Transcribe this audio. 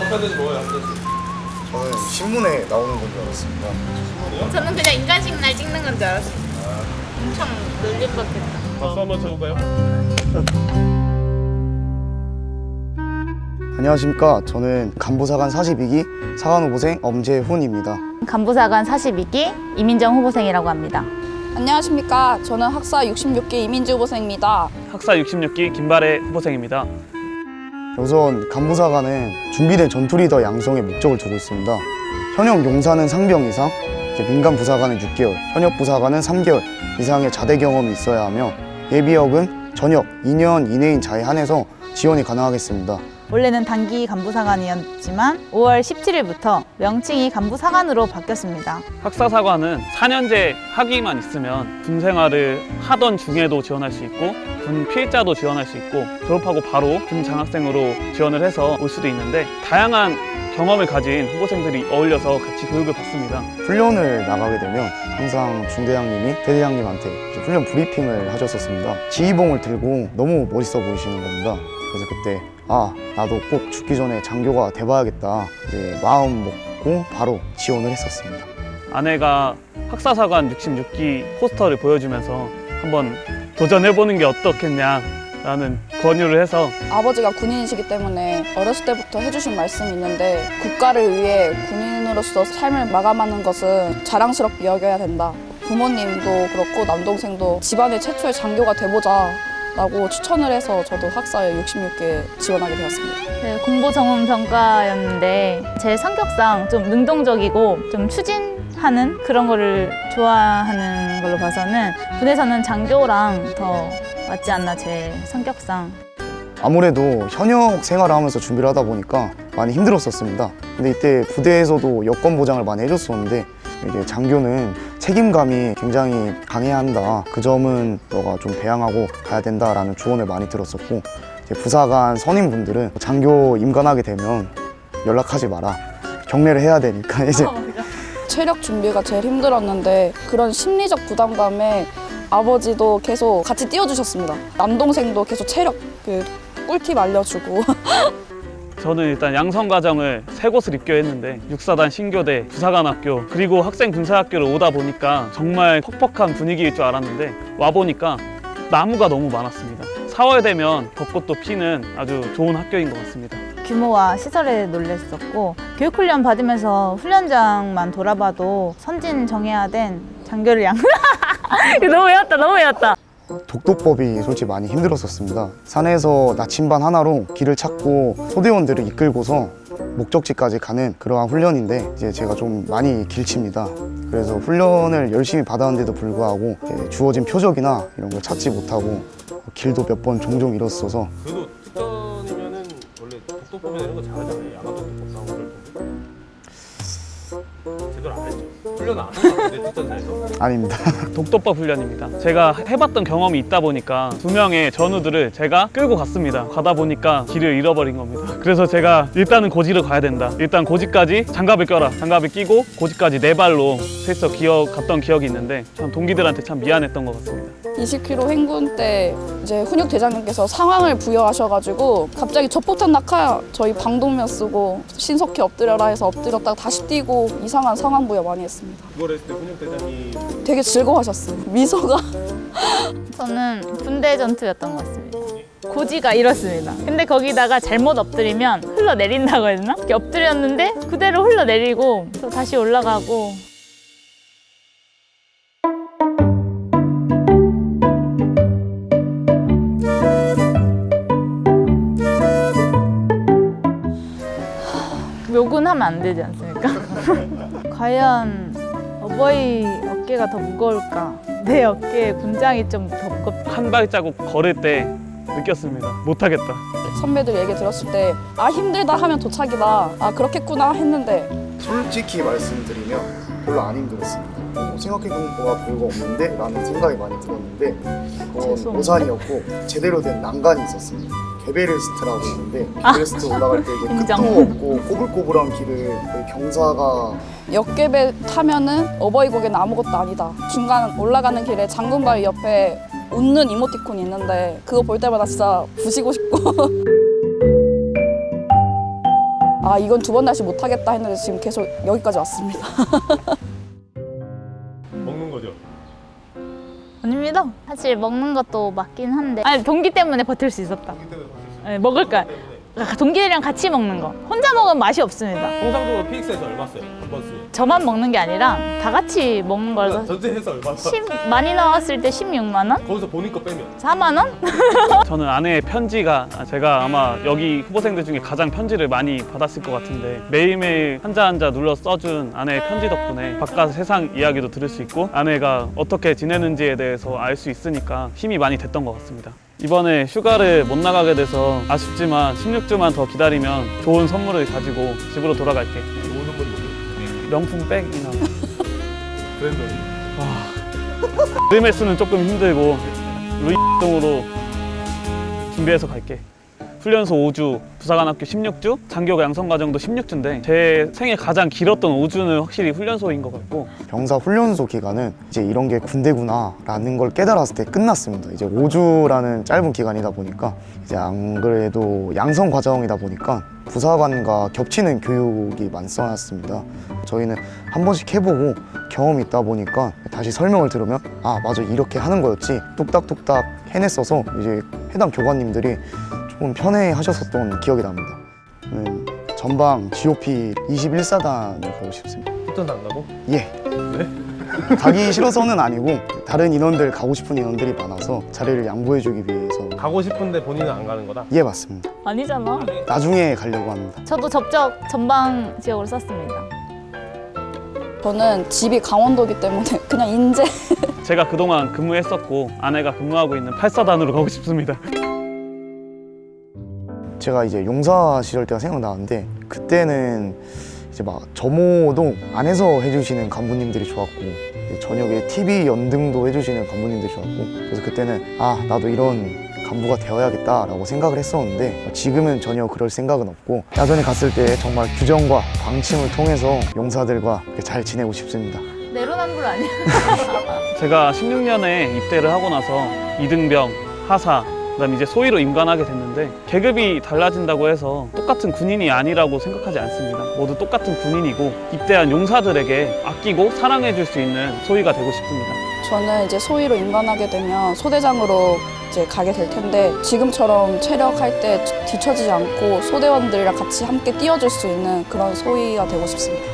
한 잔씩 먹어요, 한 잔씩. 저는 신문에 나오는 건 줄 알았습니다. 신문이요? 저는 그냥 인간식 날 찍는 건 줄 알았어요. 엄청 놀림받겠다. 박수 한번 쳐볼까요? 안녕하십니까. 저는 간부사관 42기 사관후보생 엄재훈입니다. 간부사관 42기 이민정 후보생이라고 합니다. 안녕하십니까. 저는 학사 66기 이민주 후보생입니다. 학사 66기 김발의 후보생입니다. 우선 간부사관은 준비된 전투리더 양성의 목적을 두고 있습니다. 현역 용사는 상병 이상, 민간 부사관은 6개월, 현역 부사관은 3개월 이상의 자대 경험이 있어야 하며 예비역은 전역 2년 이내인 자에 한해서 지원이 가능하겠습니다. 원래는 단기 간부사관이었지만 5월 17일부터 명칭이 간부사관으로 바뀌었습니다. 학사사관은 4년제 학위만 있으면 군 생활을 하던 중에도 지원할 수 있고 군 필자도 지원할 수 있고 졸업하고 바로 군 장학생으로 지원을 해서 올 수도 있는데 다양한 경험을 가진 후보생들이 어울려서 같이 교육을 받습니다. 훈련을 나가게 되면 항상 중대장님이 대대장님한테 이제 훈련 브리핑을 하셨었습니다. 지휘봉을 들고 너무 멋있어 보이시는 겁니다. 그래서 그때 나도 꼭 죽기 전에 장교가 돼봐야겠다 이제 마음 먹고 바로 지원을 했었습니다. 아내가 학사사관 66기 포스터를 보여주면서 한번 도전해보는 게 어떻겠냐라는 권유를 해서 아버지가 군인이시기 때문에 어렸을 때부터 해주신 말씀이 있는데 국가를 위해 군인으로서 삶을 마감하는 것은 자랑스럽게 여겨야 된다. 부모님도 그렇고 남동생도 집안의 최초의 장교가 돼보자 라고 추천을 해서 저도 학사에 66개 지원하게 되었습니다. 네, 공보 전문 평가였는데 제 성격상 좀 능동적이고 좀 추진하는 그런 거를 좋아하는 걸로 봐서는 군에서는 장교랑 더 맞지 않나 제 성격상. 아무래도 현역 생활을 하면서 준비를 하다 보니까 많이 힘들었었습니다. 근데 이때 부대에서도 여건 보장을 많이 해줬었는데 이게 장교는 책임감이 굉장히 강해야 한다. 그 점은 너가 좀 배양하고 가야 된다라는 조언을 많이 들었었고 이제 부사관 선임분들은 장교 임관하게 되면 연락하지 마라. 경례를 해야 되니까 이제 체력 준비가 제일 힘들었는데 그런 심리적 부담감에 아버지도 계속 같이 띄워주셨습니다. 남동생도 계속 체력 꿀팁 알려주고 저는 일단 양성과정을 3곳을 입교했는데 육사단 신교대, 부사관학교 그리고 학생군사학교를 오다 보니까 정말 퍽퍽한 분위기일 줄 알았는데 와보니까 나무가 너무 많았습니다. 4월 되면 벚꽃도 피는 아주 좋은 학교인 것 같습니다. 규모와 시설에 놀랬었고 교육훈련 받으면서 훈련장만 돌아봐도 선진 정예화 된 장교를 너무 외웠다 너무 외웠다. 독도법이 솔직히 많이 힘들었었습니다. 산에서 나침반 하나로 길을 찾고 소대원들을 이끌고서 목적지까지 가는 그러한 훈련인데 이제 제가 좀 많이 길칩니다. 그래서 훈련을 열심히 받았는데도 불구하고 주어진 표적이나 이런 걸 찾지 못하고 길도 몇 번 종종 잃었어서 그래도 특전이면은 원래 독도법이나 이런 거 잘하잖아요. 야간 독도법 나오고 그럴 텐데. 제대로 안 했죠. 훈련 안 한 것 같은데 특전사에서. 아닙니다. 독도법 훈련입니다. 제가 해봤던 경험이 있다 보니까 2명의 전우들을 제가 끌고 갔습니다. 가다 보니까 길을 잃어버린 겁니다. 그래서 제가 일단은 고지를 가야 된다. 일단 고지까지 장갑을 껴라. 장갑을 끼고 고지까지 4발로 해서 갔던 기억이 있는데 참 동기들한테 참 미안했던 것 같습니다. 20km 행군 때 이제 훈육 대장님께서 상황을 부여하셔가지고 갑자기 저폭탄 낙하 저희 방독면 쓰고 신속히 엎드려라 해서 엎드렸다가 다시 뛰고 이상한 상황 부여 많이 했습니다. 그걸 했을 때 훈육대장이 되게 즐거워하셨어요. 미소가. 저는 군대 전투였던 것 같습니다. 고지가 이렇습니다. 근데 거기다가 잘못 엎드리면 흘러내린다고 해야 되나? 이렇게 엎드렸는데 그대로 흘러내리고 또 다시 올라가고. 욕은 하면 안 되지 않습니까? 과연 어버이 어깨가 더 무거울까? 내 어깨에 군장이 좀 더 무겁다. 한 발자국 걸을 때 느꼈습니다. 못하겠다. 선배들 얘기 들었을 때 힘들다 하면 도착이다. 그렇겠구나 했는데 솔직히 말씀드리면 별로 안 힘들었습니다. 생각해보는 거가 별거 없는데 라는 생각이 많이 들었는데 그건 오산이었고 제대로 된 난간이 있었습니다. 게베레스트라고 있는데 게베레스트 올라갈 때 이게 인정. 끝도 없고 꼬불꼬불한 길을 거의 경사가 역계배 타면은 어버이 고개는 아무것도 아니다. 중간 올라가는 길에 장군바위 옆에 웃는 이모티콘이 있는데 그거 볼 때마다 진짜 부시고 싶고 아 이건 2번 다시 못하겠다 했는데 지금 계속 여기까지 왔습니다. 먹는 거죠. 아닙니다. 사실 먹는 것도 맞긴 한데 아니 동기 때문에 버틸 수 있었다. 네, 먹을 거야. 동기들이랑 같이 먹는 거. 혼자 먹으면 맛이 없습니다. 통상적으로 PX에서 얼마 써요? 한번 쓰요. 저만 먹는 게 아니라 다 같이 먹는 거라서 전체해서 얼마 써? 많이 나왔을 때 16만 원? 거기서 본인 거 빼면 4만 원? 저는 아내의 편지가 제가 아마 여기 후보생들 중에 가장 편지를 많이 받았을 것 같은데 매일매일 한자 한자 눌러 써준 아내의 편지 덕분에 바깥 세상 이야기도 들을 수 있고 아내가 어떻게 지내는지에 대해서 알 수 있으니까 힘이 많이 됐던 것 같습니다. 이번에 휴가를 못 나가게 돼서 아쉽지만 16주만 더 기다리면 좋은 선물을 가지고 집으로 돌아갈게. 좋은 선물 뭐죠? 명품 백이나 브랜드. 르메스는 조금 힘들고 루이 등으로 준비해서 갈게. 훈련소 5주, 부사관학교 16주, 장교 양성과정도 16주인데 제 생애 가장 길었던 5주는 확실히 훈련소인 것 같고 병사 훈련소 기간은 이제 이런 게 군대구나 라는 걸 깨달았을 때 끝났습니다. 이제 5주라는 짧은 기간이다 보니까 이제 안 그래도 양성 과정이다 보니까 부사관과 겹치는 교육이 많았습니다. 저희는 한 번씩 해보고 경험이 있다 보니까 다시 설명을 들으면 아 맞아 이렇게 하는 거였지 뚝딱뚝딱 해냈어서 이제 해당 교관님들이 조금 편해하셨었던 기억이 납니다. 전방 GOP 21사단을 가고 싶습니다. 후턴 안 가고? 예. 가기 싫어서는 아니고 다른 인원들 가고 싶은 인원들이 많아서 자리를 양보해주기 위해서 가고 싶은데 본인은 안 가는 거다? 예 맞습니다. 아니잖아. 나중에 가려고 합니다. 저도 접적 전방 지역으로 썼습니다. 저는 집이 강원도기 때문에 그냥 인제 제가 그동안 근무했었고 아내가 근무하고 있는 8사단으로 가고 싶습니다. 제가 이제 용사 시절 때가 생각나는데 그때는 이제 막 점호도 안에서 해주시는 간부님들이 좋았고 저녁에 TV 연등도 해주시는 간부님들이 좋았고 그래서 그때는 아 나도 이런 간부가 되어야겠다라고 생각을 했었는데 지금은 전혀 그럴 생각은 없고 야전에 갔을 때 정말 규정과 방침을 통해서 용사들과 잘 지내고 싶습니다. 내로남불 아니야? 제가 16년에 입대를 하고 나서 이등병, 하사, 그다음 이제 소위로 임관하게 됐는데 계급이 달라진다고 해서 똑같은 군인이 아니라고 생각하지 않습니다. 모두 똑같은 군인이고 입대한 용사들에게 아끼고 사랑해줄 수 있는 소위가 되고 싶습니다. 저는 이제 소위로 임관하게 되면 소대장으로 이제 가게 될 텐데 지금처럼 체력할 때 뒤처지지 않고 소대원들이랑 같이 함께 뛰어줄 수 있는 그런 소위가 되고 싶습니다.